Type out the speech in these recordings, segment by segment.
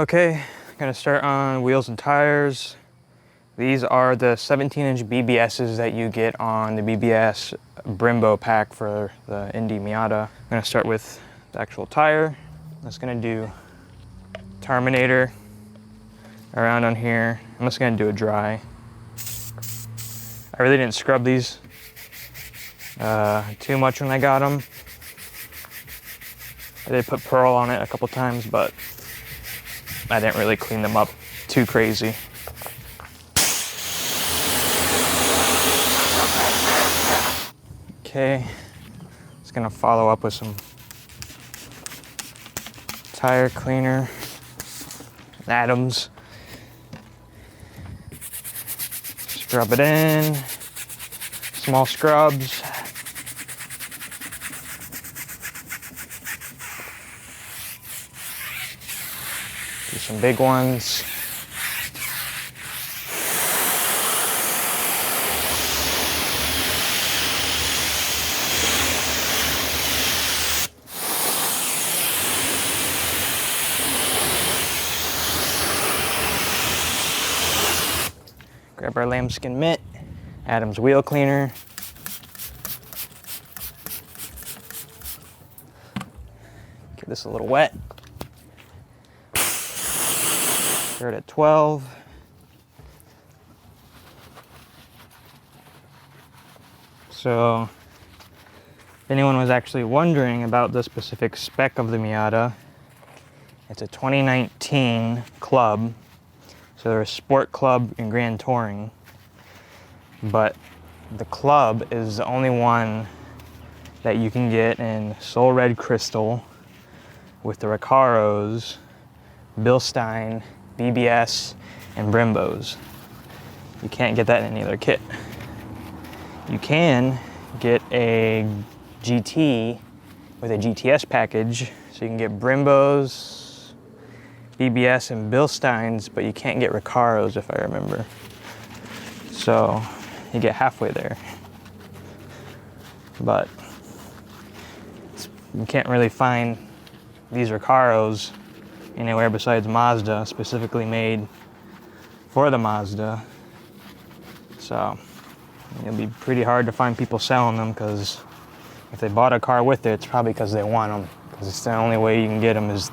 Okay, gonna start on wheels and tires. These are the 17-inch BBSs that you get on the BBS Brembo pack for the Indy Miata. I'm gonna start with the actual tire. I'm just gonna do Terminator around on here. I'm just gonna do a dry. I really didn't scrub these too much when I got them. I did put Pearl on it a couple times, but I didn't really clean them up too crazy. Okay, just gonna follow up with some tire cleaner, Adams. Scrub it in, small scrubs. Do some big ones. Grab our lambskin mitt, Adams wheel cleaner. Give this a little wet. Start at 12. So, if anyone was actually wondering about the specific spec of the Miata, it's a 2019 club. So they're a sport club in Grand Touring, but the club is the only one that you can get in Soul Red Crystal with the Recaros, Bilstein, BBS, and Brembos. You can't get that in any other kit. You can get a GT with a GTS package, so you can get Brembos, BBS and Bilsteins, but you can't get Recaros if I remember. So you get halfway there. But you can't really find these Recaros anywhere besides Mazda, specifically made for the Mazda. So it'll be pretty hard to find people selling them, because if they bought a car with it, it's probably because they want them, because it's the only way you can get them is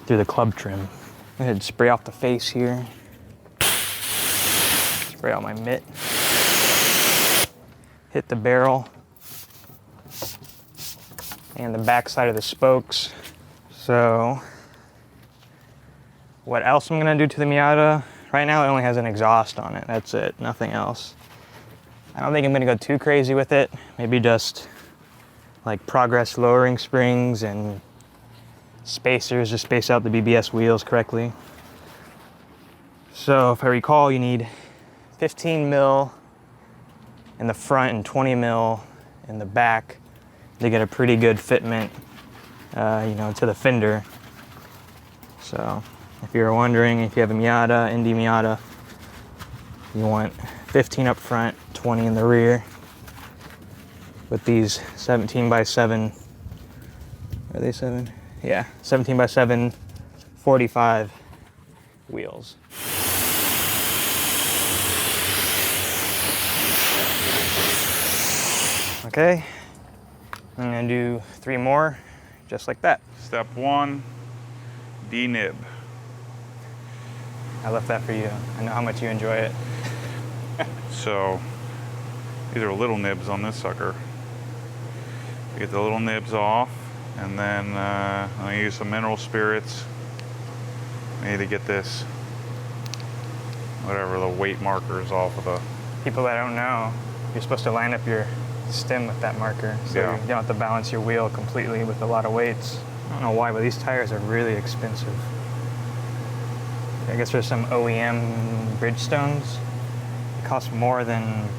through the club trim. Go ahead and spray off the face here. Spray out my mitt. Hit the barrel and the back side of the spokes. So what else I'm gonna do to the Miata? Right now it only has an exhaust on it. That's it, nothing else. I don't think I'm gonna go too crazy with it. Maybe just like progress lowering springs and spacers to space out the BBS wheels correctly. So if I recall, you need 15 mil in the front and 20 mil in the back to get a pretty good fitment, to the fender. So if you're wondering if you have a Miata, Indy Miata, you want 15 up front, 20 in the rear with these 17x7, are they 7? Yeah, 17x7 45 wheels. Okay, I'm gonna do 3 more, just like that. Step 1, D-nib. I left that for you. I know how much you enjoy it. So, these are little nibs on this sucker. You get the little nibs off, and then I'm gonna use some mineral spirits. I need to get this, whatever, the weight markers off of the... People that don't know, you're supposed to line up your stem with that marker, so Yeah. you don't have to balance your wheel completely with a lot of weights. I don't know why, but these tires are really expensive. I guess there's some OEM Bridgestones. It costs more than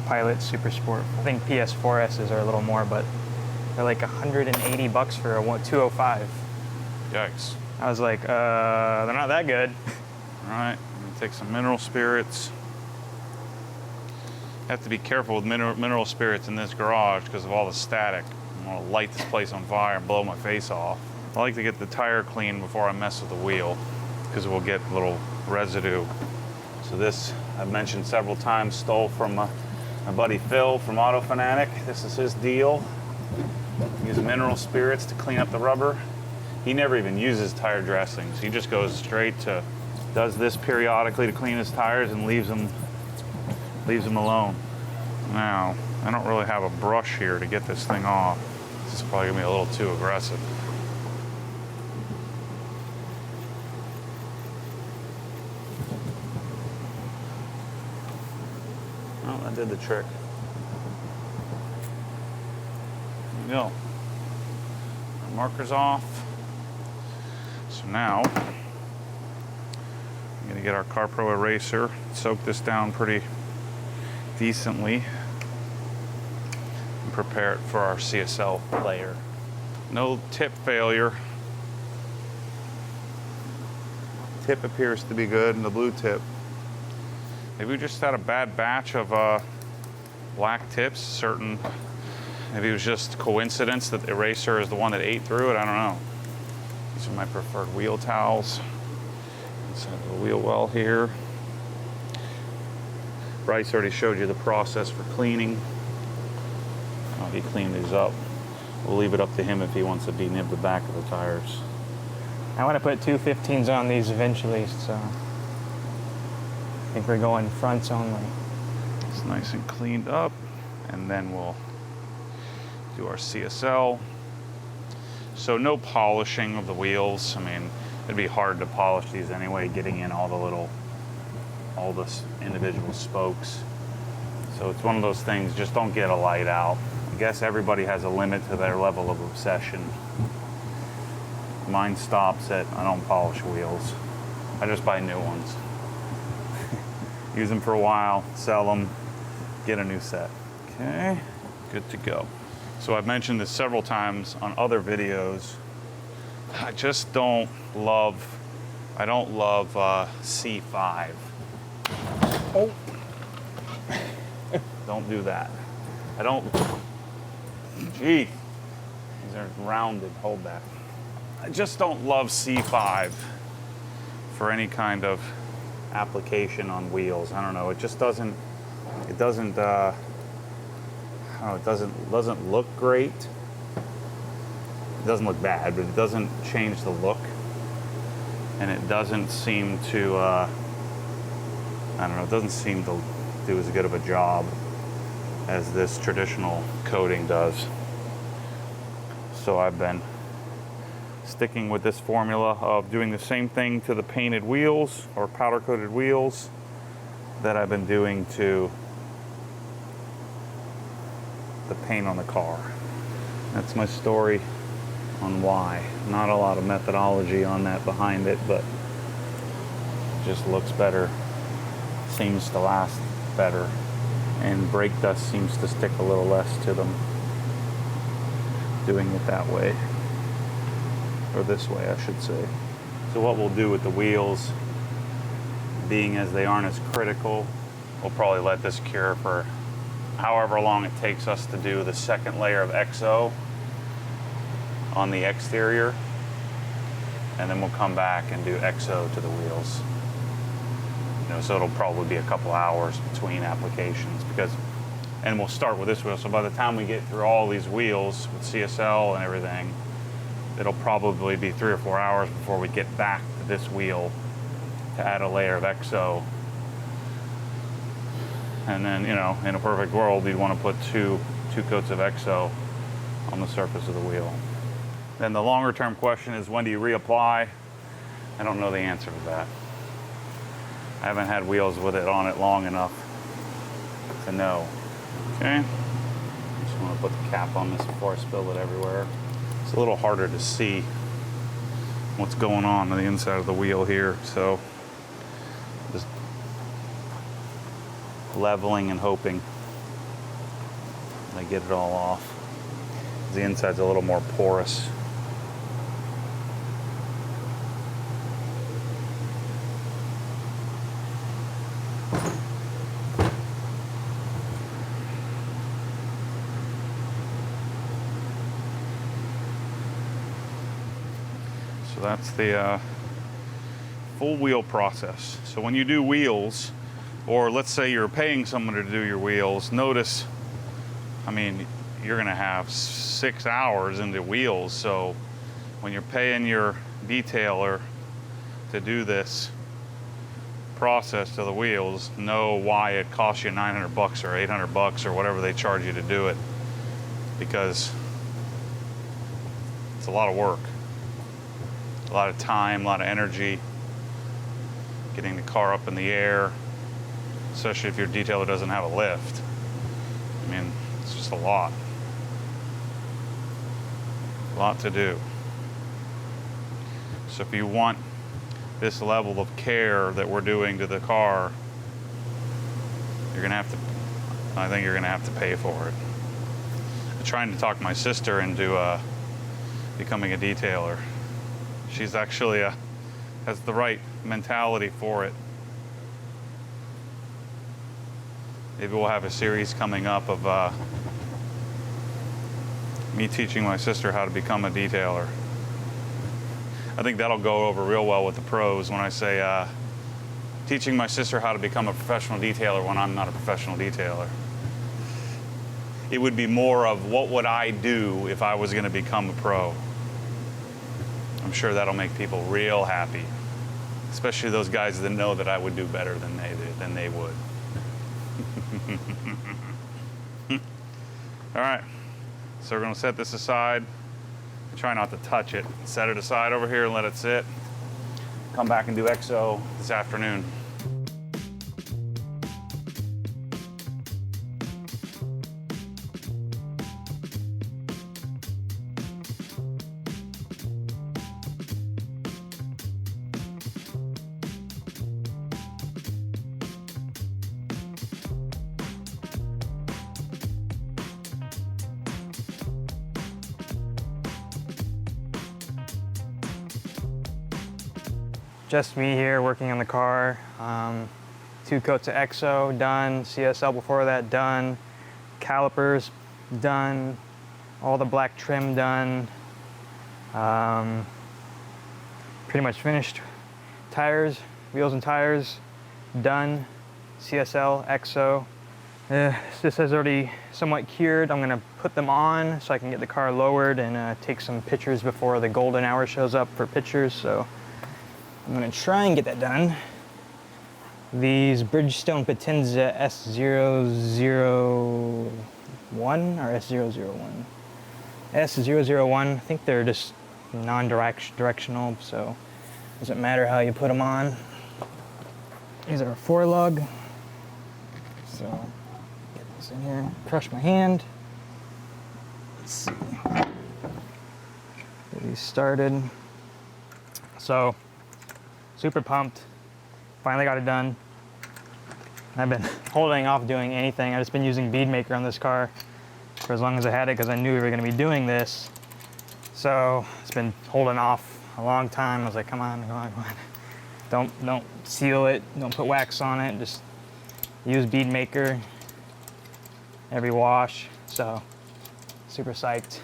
Pilot Super Sport. I think PS4S's are a little more, but they're like $180 for a 205. Yikes. I was like, they're not that good. All right, I'm gonna take some mineral spirits. Have to be careful with mineral spirits in this garage because of all the static. I'm gonna light this place on fire and blow my face off. I like to get the tire clean before I mess with the wheel, because we'll get a little residue. So this, I've mentioned several times, stole from my buddy Phil from Auto Fanatic. This is his deal. Use mineral spirits to clean up the rubber. He never even uses tire dressings. He just goes straight to, does this periodically to clean his tires and leaves them alone. Now, I don't really have a brush here to get this thing off. This is probably gonna be a little too aggressive. Well, that did the trick. There you go. Our marker's off. So now, I'm gonna get our CarPro eraser, soak this down pretty decently, and prepare it for our CSL layer. No tip failure. Tip appears to be good, and the blue tip. Maybe we just had a bad batch of black tips. Maybe it was just coincidence that the eraser is the one that ate through it. I don't know. These are my preferred wheel towels. Inside the wheel well here. Bryce already showed you the process for cleaning. Oh, he cleaned these up. We'll leave it up to him if he wants to denib the back of the tires. I want to put 215s on these eventually, so I think we're going fronts only. It's nice and cleaned up, and then we'll do our CSL. So no polishing of the wheels. I mean, it'd be hard to polish these anyway, getting in all the individual spokes. So it's one of those things, just don't get a light out. I guess everybody has a limit to their level of obsession. Mine stops at, I don't polish wheels. I just buy new ones. Use them for a while, sell them, get a new set. Okay, good to go. So I've mentioned this several times on other videos. I just don't love C5. Oh. Don't do that. Gee, these are rounded, hold that. I just don't love C5 for any kind of application on wheels. I don't know, it doesn't look great. It doesn't look bad, but it doesn't change the look. And it doesn't seem to, I don't know, it doesn't seem to do as good of a job as this traditional coating does. So I've been sticking with this formula of doing the same thing to the painted wheels or powder coated wheels that I've been doing to the paint on the car. That's my story on why. Not a lot of methodology on that behind it, but it just looks better, seems to last better, and brake dust seems to stick a little less to them doing it that way, or this way I should say. So what we'll do with the wheels, being as they aren't as critical, we'll probably let this cure for however long it takes us to do the second layer of EXO on the exterior, and then we'll come back and do EXO to the wheels. You know, so it'll probably be a couple hours between applications, and we'll start with this wheel. So by the time we get through all these wheels with CSL and everything, it'll probably be 3 or 4 hours before we get back to this wheel to add a layer of EXO. And then, you know, in a perfect world, you'd want to put two coats of EXO on the surface of the wheel. Then the longer term question is, when do you reapply? I don't know the answer to that. I haven't had wheels with it on it long enough to know. Okay, just want to put the cap on this before I spill it everywhere. It's a little harder to see what's going on the inside of the wheel here, so just leveling and hoping I get it all off. The inside's a little more porous. So that's the full wheel process. So when you do wheels, or let's say you're paying someone to do your wheels, notice, I mean, you're gonna have 6 hours into wheels. So when you're paying your detailer to do this process to the wheels, know why it costs you 900 bucks or 800 bucks or whatever they charge you to do it, because it's a lot of work, a lot of time, a lot of energy, getting the car up in the air, especially if your detailer doesn't have a lift. I mean, it's just a lot to do. So if you want this level of care that we're doing to the car, you're gonna have to, I think you're gonna have to pay for it. I'm trying to talk my sister into becoming a detailer. She's actually has the right mentality for it. Maybe we'll have a series coming up of me teaching my sister how to become a detailer. I think that'll go over real well with the pros when I say teaching my sister how to become a professional detailer when I'm not a professional detailer. It would be more of what would I do if I was going to become a pro. I'm sure that'll make people real happy, especially those guys that know that I would do better than they would. All right, so we're going to set this aside. Try not to touch it. Set it aside over here and let it sit. Come back and do EXO this afternoon. Just me here working on the car. 2 coats of EXO done, CSL before that done, calipers done, all the black trim done. Pretty much finished. Tires, wheels and tires done, CSL, EXO. This has already somewhat cured. I'm gonna put them on so I can get the car lowered and take some pictures before the golden hour shows up for pictures. So I'm gonna try and get that done. These Bridgestone Potenza S001 or S001? S001, I think they're just non-directional, so it doesn't matter how you put them on. These are a 4-lug. So get this in here, crush my hand. Let's see. Get these started. So super pumped. Finally got it done. I've been holding off doing anything. I've just been using bead maker on this car for as long as I had it because I knew we were going to be doing this. So it's been holding off a long time. I was like, come on, come on, come on. Don't seal it. Don't put wax on it. Just use bead maker every wash. So super psyched.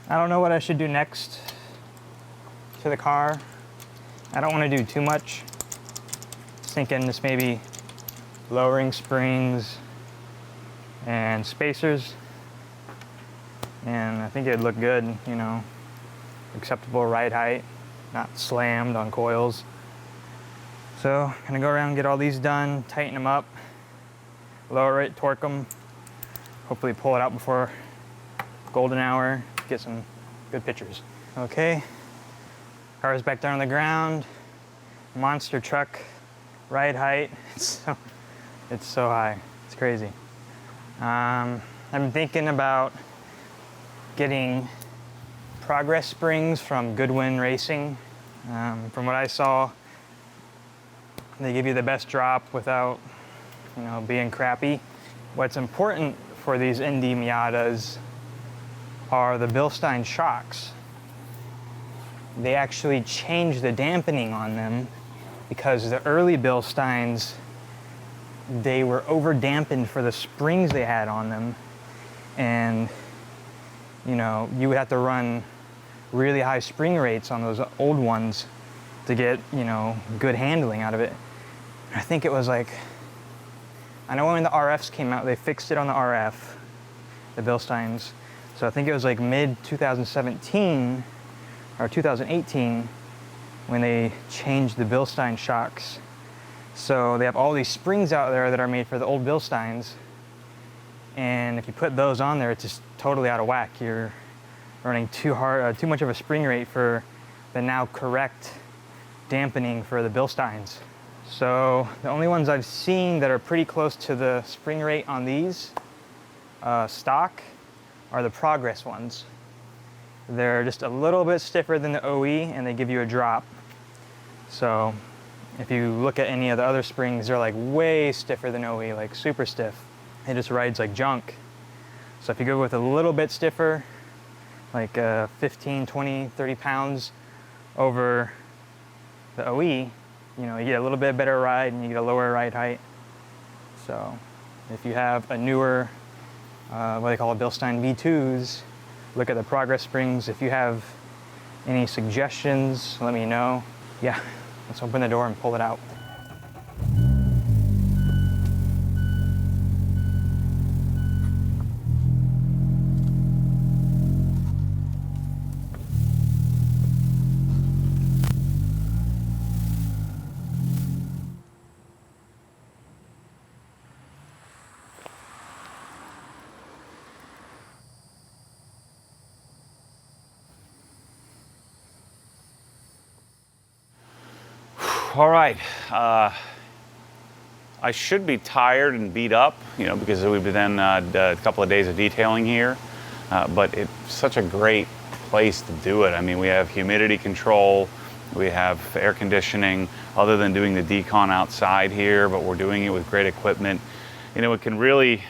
I don't know what I should do next to the car. I don't want to do too much. Just thinking this maybe lowering springs and spacers. And I think it'd look good, you know, acceptable ride height, not slammed on coils. So I'm gonna go around and get all these done, tighten them up, lower it, torque them, hopefully pull it out before golden hour, get some good pictures. Okay. Car's back down on the ground. Monster truck ride height. It's so high. It's crazy. I've been thinking about getting progress springs from Goodwin Racing. From what I saw, they give you the best drop without, you know, being crappy. What's important for these Indy Miatas are the Bilstein shocks. They actually changed the dampening on them because the early Bilsteins, they were over dampened for the springs they had on them. And, you know, you would have to run really high spring rates on those old ones to get, you know, good handling out of it. I think it was like, I know when the RFs came out, they fixed it on the RF, the Bilsteins. So I think it was like mid 2017 or 2018 when they changed the Bilstein shocks. So they have all these springs out there that are made for the old Bilsteins. And if you put those on there, it's just totally out of whack. You're running too much of a spring rate for the now correct dampening for the Bilsteins. So the only ones I've seen that are pretty close to the spring rate on these stock are the Progress ones. They're just a little bit stiffer than the OE and they give you a drop. So if you look at any of the other springs, they're like way stiffer than OE, like super stiff. It just rides like junk. So if you go with a little bit stiffer, like 15, 20, 30 pounds over the OE, you know, you get a little bit better ride and you get a lower ride height. So if you have a newer, what they call a Bilstein V2s, look at the Progress springs. If you have any suggestions, let me know. Yeah, let's open the door and pull it out. All right, I should be tired and beat up, you know, because we've been a couple of days of detailing here, but it's such a great place to do it. I mean, we have humidity control, we have air conditioning, other than doing the decon outside here, but we're doing it with great equipment. You know, it can really,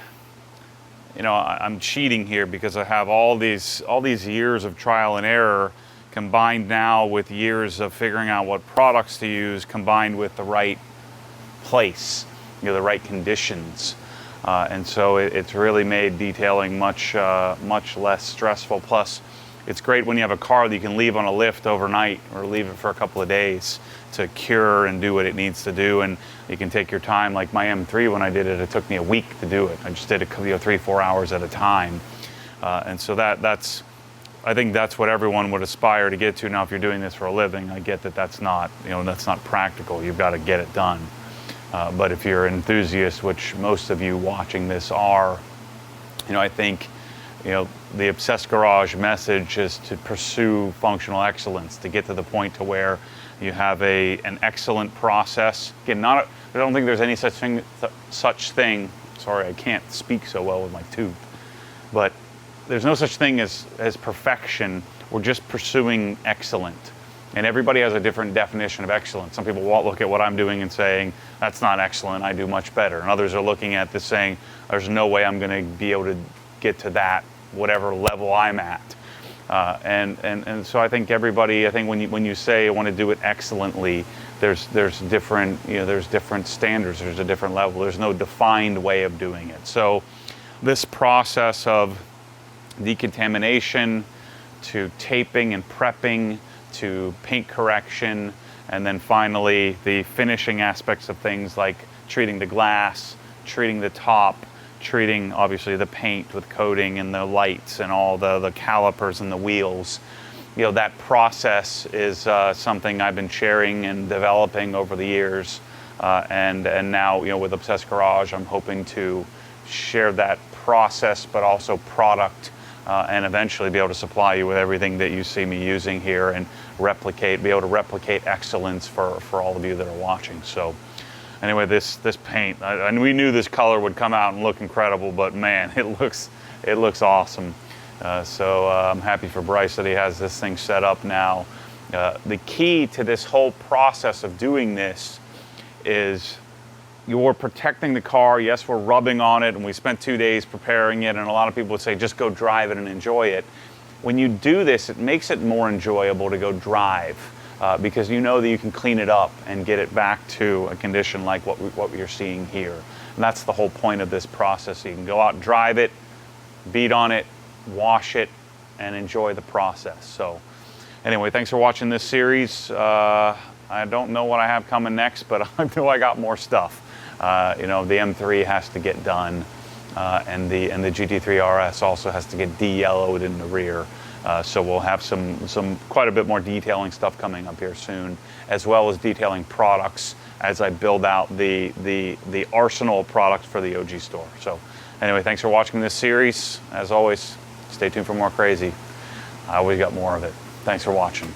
you know, I'm cheating here because I have all these years of trial and error combined now with years of figuring out what products to use, combined with the right place, you know, the right conditions. And so it's really made detailing much less stressful. Plus, it's great when you have a car that you can leave on a lift overnight or leave it for a couple of days to cure and do what it needs to do. And you can take your time. Like my M3, when I did it, it took me a week to do it. I just did it, you know, 3-4 hours at a time. And so I think that's what everyone would aspire to get to. Now, if you're doing this for a living, I get that that's not practical. You've got to get it done. But if you're an enthusiast, which most of you watching this are, you know, I think, you know, the Obsessed Garage message is to pursue functional excellence, to get to the point to where you have an excellent process. Again, I don't think there's any such thing. Sorry, I can't speak so well with my tooth, but there's no such thing as perfection. We're just pursuing excellent. And everybody has a different definition of excellence. Some people won't look at what I'm doing and saying, that's not excellent, I do much better. And others are looking at this saying, there's no way I'm gonna be able to get to that, whatever level I'm at. And so I think when you say I want to do it excellently, there's different, you know, there's different standards, there's a different level, there's no defined way of doing it. So this process of decontamination to taping and prepping to paint correction, and then finally the finishing aspects of things like treating the glass, treating the top, treating obviously the paint with coating and the lights and all the calipers and the wheels. You know, that process is something I've been sharing and developing over the years, and now, you know, with Obsessed Garage, I'm hoping to share that process, but also product, and eventually be able to supply you with everything that you see me using here and be able to replicate excellence for all of you that are watching. So anyway, this paint, and we knew this color would come out and look incredible, but man, it looks awesome. So I'm happy for Bryce that he has this thing set up now. The key to this whole process of doing this is you're protecting the car. Yes, we're rubbing on it, and we spent 2 days preparing it, and a lot of people would say, just go drive it and enjoy it. When you do this, it makes it more enjoyable to go drive, because you know that you can clean it up and get it back to a condition like what you're seeing here. And that's the whole point of this process. You can go out and drive it, beat on it, wash it, and enjoy the process. So Anyway, thanks for watching this series. I don't know what I have coming next, but I know I got more stuff. You know, the M3 has to get done, and the GT3 RS also has to get de-yellowed in the rear. So we'll have some quite a bit more detailing stuff coming up here soon, as well as detailing products as I build out the arsenal of products for the OG store. So anyway, thanks for watching this series. As always, stay tuned for more crazy. I always got more of it. Thanks for watching.